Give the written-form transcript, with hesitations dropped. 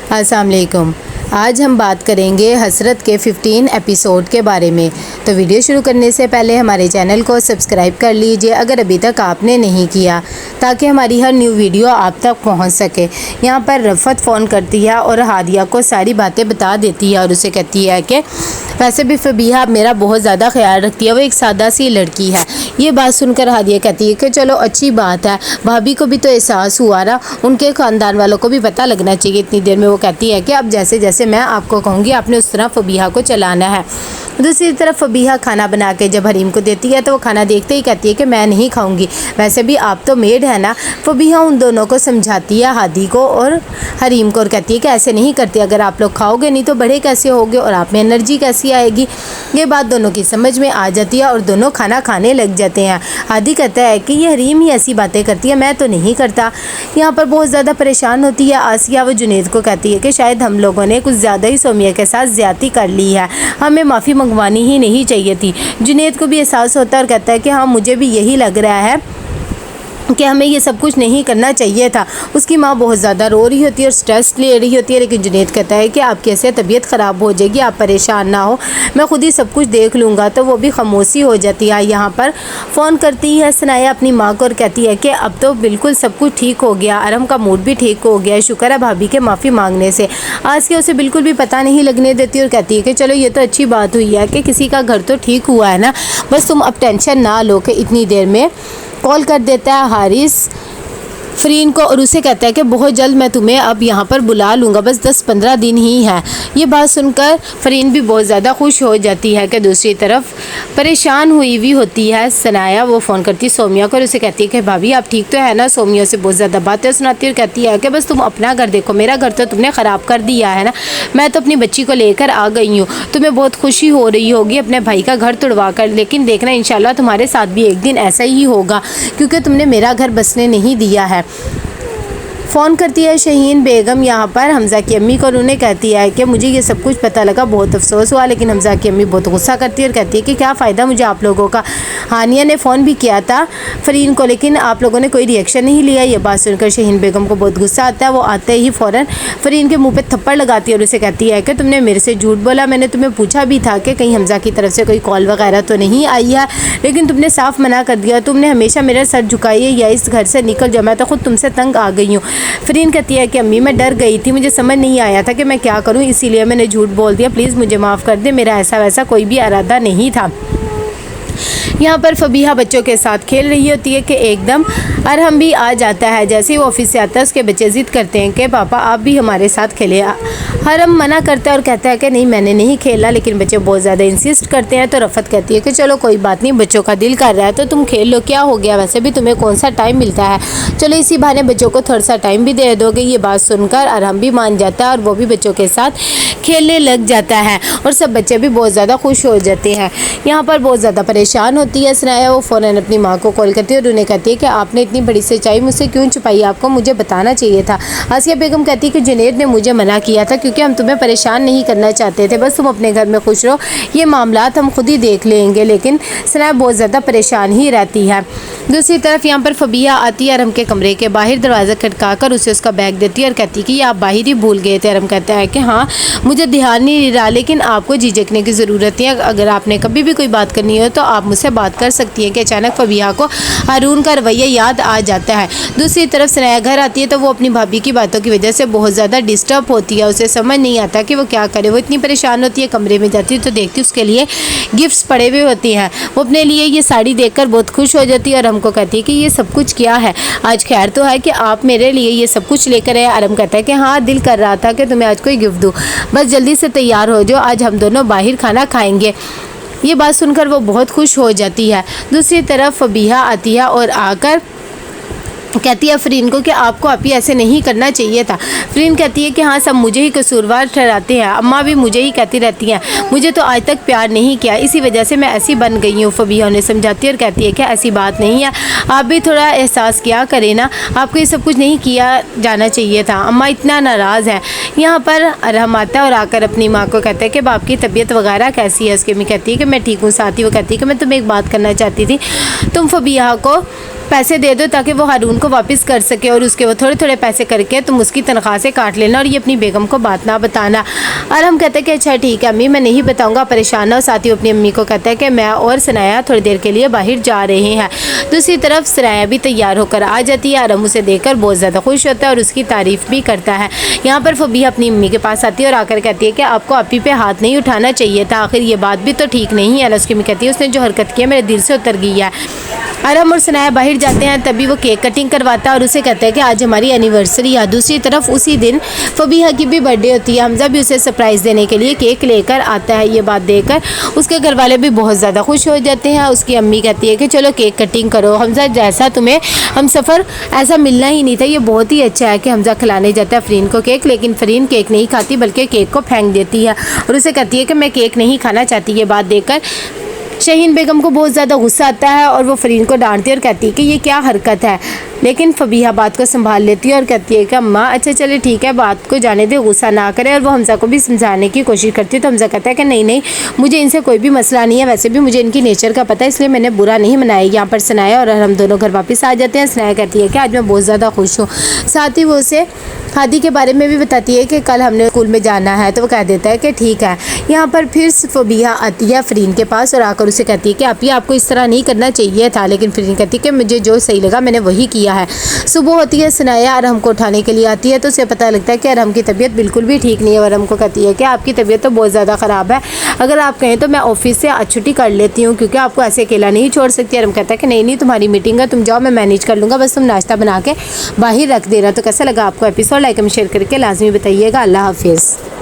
अस्सलाम वालेकुम। आज हम बात करेंगे हसरत के 15 एपिसोड के बारे में। तो वीडियो शुरू करने से पहले हमारे चैनल को सब्सक्राइब कर लीजिए अगर अभी तक आपने नहीं किया, ताकि हमारी हर न्यू वीडियो आप तक पहुंच सके। यहाँ पर रफ़त फ़ोन करती है और हादिया को सारी बातें बता देती है और उसे कहती है कि वैसे भी फ़बीहा मेरा बहुत ज़्यादा ख्याल रखती है, वो एक सादा सी लड़की है। ये बात सुनकर हादिया कहती है कि चलो अच्छी बात है, भाभी को भी तो एहसास हुआ ना, उनके ख़ानदान वालों को भी पता लगना चाहिए। इतनी देर में वो कहती है कि अब जैसे जैसे मैं आपको कहूँगी आपने उस तरह फ़बीहा को चलाना है। दूसरी तरफ फ़बीहा खाना बना के जब हरीम को देती है तो वो खाना देखते ही कहती है कि मैं नहीं खाऊंगी, वैसे भी आप तो मेड है ना। फ़बीहा उन दोनों को समझाती है, हादी को और हरीम को, और कहती है कि ऐसे नहीं करती, अगर आप लोग खाओगे नहीं तो बड़े कैसे होगे और आप में एनर्जी कैसी आएगी। ये बात दोनों की समझ में आ जाती है और दोनों खाना खाने लग जाते हैं। हादी कहता है कि ये हरीम ही ऐसी बातें करती है, मैं तो नहीं करता। यहाँ पर बहुत ज़्यादा परेशान होती है आसिया। वो जुनेद को कहती है कि शायद हम लोगों ने कुछ ज़्यादा ही सोमिया के साथ ज़्यादती कर ली है, हमें माफ़ी मंगवानी ही नहीं चाहिए थी। जुनेद को भी एहसास होता है और कहता है कि हाँ, मुझे भी यही लग रहा है कि हमें ये सब कुछ नहीं करना चाहिए था। उसकी माँ बहुत ज़्यादा रो रही होती है और स्ट्रेस ले रही होती है, लेकिन जुनेद कहता है कि आपकी ऐसे तबीयत ख़राब हो जाएगी, आप परेशान ना हो, मैं खुद ही सब कुछ देख लूँगा। तो वो भी खामोशी हो जाती है। यहाँ पर फ़ोन करती है सनाया अपनी माँ को और कहती है कि अब तो बिल्कुल सब कुछ ठीक हो गया, अरम का मूड भी ठीक हो गया, शुक्र है भाभी के माफ़ी मांगने से। आसिया उसे बिल्कुल भी पता नहीं लगने देती और कहती है कि चलो ये तो अच्छी बात हुई है कि किसी का घर तो ठीक हुआ है ना, बस तुम अब टेंशन ना लो। कि इतनी देर में कॉल कर देता है हारिस फ़रीन को और उसे कहता है कि बहुत जल्द मैं तुम्हें अब यहाँ पर बुला लूँगा, बस 10-15 दिन ही है। ये बात सुनकर फ़रीन भी बहुत ज़्यादा खुश हो जाती है। कि दूसरी तरफ परेशान हुई हुई होती है सनाया। वो फ़ोन करती है सोमिया को और उसे कहती है कि भाभी आप ठीक तो है ना। सोमिया से बहुत ज़्यादा बातें सुनाती है और कहती है कि बस तुम अपना घर देखो, मेरा घर तो तुमने ख़राब कर दिया है ना, मैं तो अपनी बच्ची को लेकर आ गई हूँ, तुम्हें बहुत खुशी हो रही होगी अपने भाई का घर तुड़वा कर, लेकिन देखना इंशाल्लाह तुम्हारे साथ भी एक दिन ऐसा ही होगा, क्योंकि तुमने मेरा घर बसने नहीं दिया है। फ़ोन करती है शहीन बेगम यहाँ पर हमज़ा की अम्मी को और उन्हें कहती है कि मुझे ये सब कुछ पता लगा, बहुत अफसोस हुआ, लेकिन हमज़ा की अम्मी बहुत गुस्सा करती है और कहती है कि क्या फ़ायदा मुझे आप लोगों का, हानिया ने फ़ोन भी किया था फ़रीन को, लेकिन आप लोगों ने कोई रिएक्शन नहीं लिया। ये बात सुनकर शहीन बेगम को बहुत गुस्सा आता है। वो आते ही फ़ौरन फ़रीन के मुँह पर थप्पड़ लगाती है और उसे कहती है कि तुमने मेरे से झूठ बोला, मैंने तुम्हें पूछा भी था कि कहीं हमज़ा की तरफ से कोई कॉल वगैरह तो नहीं आई है, लेकिन तुमने साफ़ मना कर दिया, तुमने हमेशा मेरा सर झुकाई है या इस घर से निकल जाओ, मैं तो खुद तुमसे तंग आ गई हूँ। फ़रीन कहती है कि अम्मी मैं डर गई थी, मुझे समझ नहीं आया था कि मैं क्या करूं, इसीलिए मैंने झूठ बोल दिया, प्लीज़ मुझे माफ़ कर दे, मेरा ऐसा वैसा कोई भी इरादा नहीं था। यहाँ पर फ़बीहा बच्चों के साथ खेल रही होती है कि एकदम अरहम भी आ जाता है। जैसे ही वो ऑफिस से आता है उसके बच्चे ज़िद करते हैं कि पापा आप भी हमारे साथ खेले। हरम मना करता है और कहता है कि नहीं मैंने नहीं खेला, लेकिन बच्चे बहुत ज़्यादा इंसिस्ट करते हैं। तो रफ़त कहती है कि चलो कोई बात नहीं, बच्चों का दिल कर रहा है तो तुम खेल लो, क्या हो गया, वैसे भी तुम्हें कौन सा टाइम मिलता है, चलो इसी बहाने बच्चों को थोड़ा सा टाइम भी दे दोगे। ये बात सुनकर अरहम भी मान जाता है और वो भी बच्चों के साथ खेलने लग जाता है और सब बच्चे भी बहुत ज़्यादा खुश हो जाते हैं। यहाँ पर बहुत ज़्यादा परेशान होती है सनाया। वो फ़ौरन अपनी माँ को कॉल करती है और उन्हें कहती है कि आपने इतनी बड़ी सच्चाई मुझसे क्यों छुपाई, आपको मुझे बताना चाहिए था। आसिया बेगम कहती है कि जुनेद ने मुझे मना किया था क्योंकि हम तुम्हें परेशान नहीं करना चाहते थे, बस तुम अपने घर में खुश रहो, ये मामलात हम खुद ही देख लेंगे। लेकिन सनाया बहुत ज़्यादा परेशान ही रहती है। दूसरी तरफ यहाँ पर फ़बीहा आती है अरम के कमरे के बाहर, दरवाज़ा खटका कर उसे उसका बैग देती है और कहती है कि ये आप बाहर ही भूल गए थे। अरम कहता है कि हाँ मुझे ध्यान नहीं रहा, लेकिन आपको झिझकने की ज़रूरत है, अगर आपने कभी भी कोई बात करनी हो तो आप मुझसे बात कर सकती हैं। कि अचानक फ़बीहा को हारून का रवैया याद आ जाता है। दूसरी तरफ सनाया घर आती है तो वो अपनी भाभी की बातों की वजह से बहुत ज़्यादा डिस्टर्ब होती है, उसे समझ नहीं आता कि वो क्या करे। वो इतनी परेशान होती है, कमरे में जाती है तो देखती है उसके लिए गिफ्ट्स पड़े हुए होती हैं। वो अपने लिए ये साड़ी देखकर बहुत खुश हो जाती है और हमको कहती है कि ये सब कुछ क्या है, आज खैर तो है कि आप मेरे लिए ये सब कुछ लेकर आए। आरम कहता है कि हाँ दिल कर रहा था कि तुम्हें आज कोई गिफ्ट दूँ, बस जल्दी से तैयार हो जाओ, आज हम दोनों बाहर खाना खाएंगे। ये बात सुनकर वो बहुत खुश हो जाती है। दूसरी तरफ फ़बीहा आती है और आकर कहती है फ़रीन को कि आपको अभी ऐसे नहीं करना चाहिए था। फ़रीन कहती है कि हाँ सब मुझे ही कसूरवार ठहराते हैं, अम्मा भी मुझे ही कहती रहती हैं, मुझे तो आज तक प्यार नहीं किया, इसी वजह से मैं ऐसी बन गई हूँ। फ़बीहा उन्हें समझाती है और कहती है कि ऐसी बात नहीं है, आप भी थोड़ा एहसास किया करें ना, आपको ये सब कुछ नहीं किया जाना चाहिए था, अम्मा इतना नाराज़ है। यहाँ पर अरहम आता है और आकर अपनी माँ को कहता है कि बाप की तबीयत वगैरह कैसी है। उसकी अम्मी कहती है कि मैं ठीक हूँ। साथ ही वो कहती है कि मैं तुम्हें एक बात करना चाहती थी, तुम फ़बीहा को पैसे दे दो ताकि वो हारून को वापस कर सके और उसके वो थोड़े थोड़े पैसे करके तुम उसकी तनख्वाह से काट लेना और ये अपनी बेगम को बात ना बताना। और हम कहते हैं कि अच्छा ठीक है अम्मी, मैं नहीं बताऊंगा, परेशान ना हो। साथ ही अपनी अम्मी को कहता है कि मैं और सनाया थोड़ी देर के लिए बाहर जा रहे हैं। दूसरी तरफ सनाया भी तैयार होकर आ जाती है और हम उसे देखकर बहुत ज़्यादा खुश होता है और उसकी तारीफ़ भी करता है। यहाँ पर फबीहा अपनी अम्मी के पास आती है और आकर कहती है कि आपको अपी पे हाथ नहीं उठाना चाहिए था, आखिर ये बात भी तो ठीक नहीं है। उसकी अम्मी कहती है उसने जो हरकत की है मेरे दिल से उतर गई है। अरम और सनाया बाहर जाते हैं, तभी वो केक कटिंग करवाता है और उसे कहता है कि आज हमारी एनिवर्सरी है। दूसरी तरफ उसी दिन फबीहा की भी बर्थडे होती है। हमजा भी उसे सरप्राइज़ देने के लिए केक लेकर आता है। ये बात देखकर उसके घर वाले भी बहुत ज़्यादा खुश हो जाते हैं। उसकी अम्मी कहती है कि चलो केक कटिंग करो हमजा, जैसा तुम्हें हम सफ़र ऐसा मिलना ही नहीं था। ये बहुत ही अच्छा है कि हमजा खिलाने जाता है फ़रीन को केक, लेकिन फ़रीन केक नहीं खाती बल्कि केक को फेंक देती है और उसे कहती है कि मैं केक नहीं खाना चाहती। ये बात देखकर शहीन बेगम को बहुत ज़्यादा गुस्सा आता है और वो फ़रीन को डांटती है और कहती है कि ये क्या हरकत है। लेकिन फबीहा बात को संभाल लेती है और कहती है कि अम्मा अच्छा चले ठीक है, बात को जाने दे, गुस्सा ना करे। और वो हमजा को भी समझाने की कोशिश करती है तो हमजा कहता है कि नहीं नहीं, मुझे इनसे कोई भी मसला नहीं है, वैसे भी मुझे इनकी नेचर का पता है, इसलिए मैंने बुरा नहीं मनाया। यहाँ पर सनाया और हम दोनों घर वापस आ जाते हैं। सनाया कहती है कि आज मैं बहुत ज़्यादा खुश हूँ। साथ ही वो उसे हादी के बारे में भी बताती है कि कल हमने स्कूल में जाना है, तो वो कह देता है कि ठीक है। यहाँ पर फिर फबीहा आती है फ़रीन के पास और आकर उसे कहती है कि आप आपको इस तरह नहीं करना चाहिए था, लेकिन फ़रीन कहती है कि मुझे जो सही लगा मैंने वही किया है। सुबह होती है, सनाया अरहम को उठाने के लिए आती है तो उसे पता लगता है कि अरहम की तबीयत बिल्कुल भी ठीक नहीं है। अरहम को कहती है कि आपकी तबीयत तो बहुत ज़्यादा ख़राब है, अगर आप कहें तो मैं ऑफिस से आज छुट्टी कर लेती हूँ क्योंकि आपको ऐसे अकेला नहीं छोड़ सकती। अरहम कहता है कि नहीं नहीं, तुम्हारी मीटिंग है, तुम जाओ, मैं मैनेज कर लूँगा, बस तुम नाश्ता बना के बाहर रख देना। तो कैसा लगा आपको एपिसोड? लाइक एंड शेयर करके लाजमी बताइएगा। अल्लाह हाफिज़।